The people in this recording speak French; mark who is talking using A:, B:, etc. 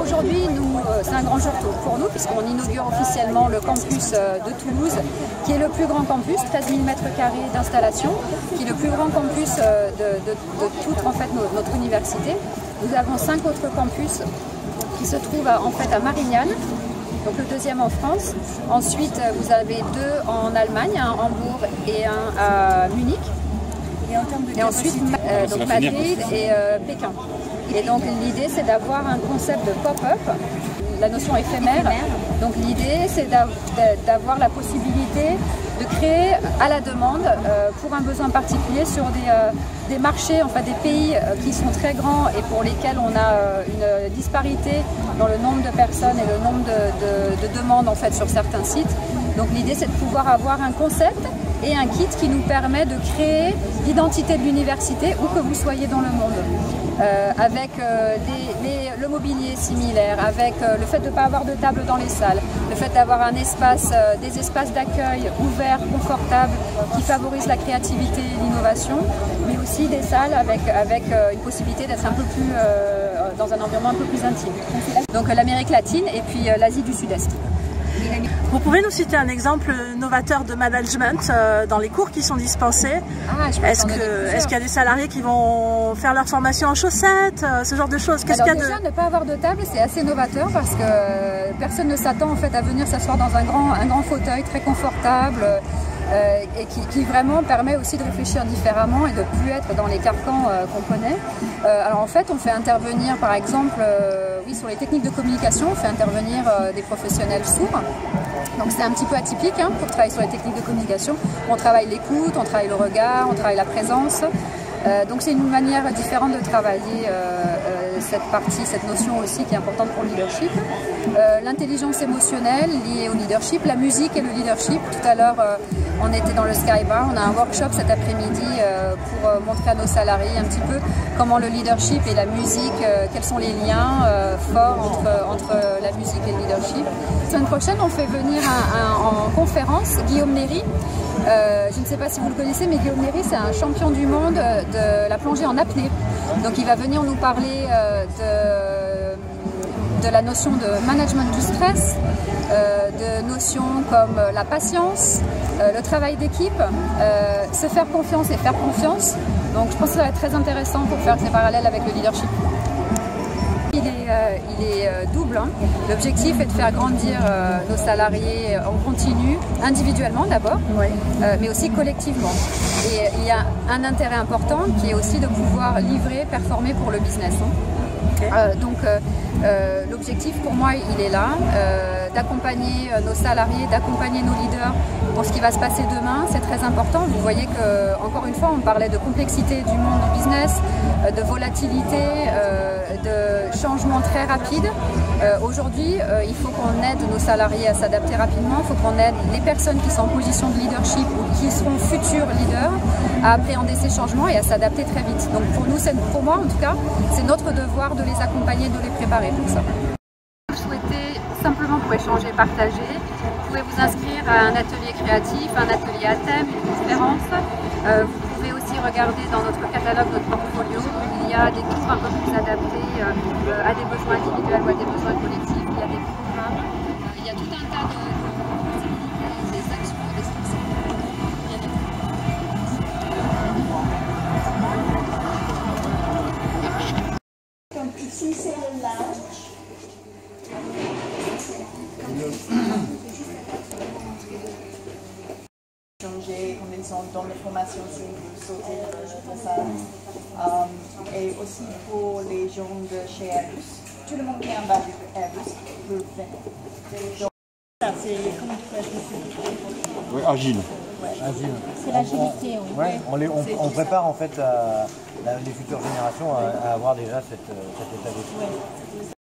A: aujourd'hui, c'est un grand jour pour nous puisqu'on inaugure officiellement le campus de Toulouse, qui est le plus grand campus, 13 000 m² d'installation, qui est le plus grand campus de toute en fait, notre université. Nous avons 5 autres campus qui se trouvent en fait à Marignane, donc le deuxième en France. Ensuite, vous avez 2 en Allemagne, un à Hambourg et un à Munich. Et ensuite, donc Madrid et Pékin. Et donc l'idée, c'est d'avoir un concept de pop-up, la notion éphémère. Donc l'idée, c'est d'avoir la possibilité de créer à la demande pour un besoin particulier sur des marchés, enfin des pays qui sont très grands et pour lesquels on a une disparité dans le nombre de personnes et le nombre de demandes en fait sur certains sites. Donc l'idée, c'est de pouvoir avoir un concept et un kit qui nous permet de créer l'identité de l'université où que vous soyez dans le monde. Avec le mobilier similaire, avec le fait de ne pas avoir de table dans les salles, le fait d'avoir un espace, des espaces d'accueil ouverts, confortables, qui favorisent la créativité et l'innovation, mais aussi des salles avec une possibilité d'être un peu plus dans un environnement un peu plus intime. Donc l'Amérique latine et puis l'Asie du Sud-Est.
B: Vous pouvez nous citer un exemple novateur de management dans les cours qui sont dispensés? Est-ce qu'il y a des salariés qui vont faire leur formation en chaussettes, ce genre de choses?
A: Alors déjà, ne pas avoir de table, c'est assez novateur parce que personne ne s'attend en fait à venir s'asseoir dans un grand fauteuil très confortable et qui vraiment permet aussi de réfléchir différemment et de ne plus être dans les carcans qu'on connaît. Alors en fait, on fait intervenir par exemple, sur les techniques de communication, on fait intervenir des professionnels sourds. Donc c'est un petit peu atypique pour travailler sur les techniques de communication. On travaille l'écoute, on travaille le regard, on travaille la présence. Donc c'est une manière différente de travailler cette notion aussi qui est importante pour le leadership. L'intelligence émotionnelle liée au leadership, la musique et le leadership. Tout à l'heure, on était dans le Skybar, on a un workshop cet après-midi pour montrer à nos salariés un petit peu comment le leadership et la musique, quels sont les liens forts entre la musique et le leadership. La semaine prochaine, on fait venir en conférence Guillaume Néry. Je ne sais pas si vous le connaissez, mais Guillaume Néry, c'est un champion du monde de la plongée en apnée. Donc il va venir nous parler de la notion de management du stress, de notions comme la patience, le travail d'équipe, se faire confiance et faire confiance. Donc je pense que ça va être très intéressant pour faire ces parallèles avec le leadership. Il est double. L'objectif est de faire grandir nos salariés en continu, individuellement d'abord, mais aussi collectivement. Et il y a un intérêt important qui est aussi de pouvoir livrer, performer pour le business. Donc l'objectif pour moi il est là, d'accompagner nos salariés, d'accompagner nos leaders pour ce qui va se passer demain, c'est très important. Vous voyez que encore une fois on parlait de complexité du monde du business, de volatilité, de changements très rapides. Aujourd'hui il faut qu'on aide nos salariés à s'adapter rapidement, il faut qu'on aide les personnes qui sont en position de leadership ou qui seront futurs leaders à appréhender ces changements et à s'adapter très vite. Donc pour moi en tout cas, c'est notre devoir de les accompagner, de les préparer pour ça. Si vous souhaitez simplement pour échanger, partager, vous pouvez vous inscrire à un atelier créatif, un atelier à thème, une conférence. Vous pouvez aussi regarder dans notre catalogue, notre portfolio, il y a des cours un peu plus adaptés à des besoins individuels ou à des besoins collectifs, il y a des programmes, il y a tout un tas de des actions et des sponsors.
C: Donc ici c'est le lounge. Changer comme ils sont dans la formation si vous sautez de ça. Et aussi pour les gens de chez Airbus. Tout le monde qui est en bas de Airbus peut venir. Donc ça c'est comment tu fais?
D: Oui, agile.
E: Agile.
C: C'est l'agilité.
E: Ouais, on prépare en fait les futures générations à avoir déjà cet état d'esprit.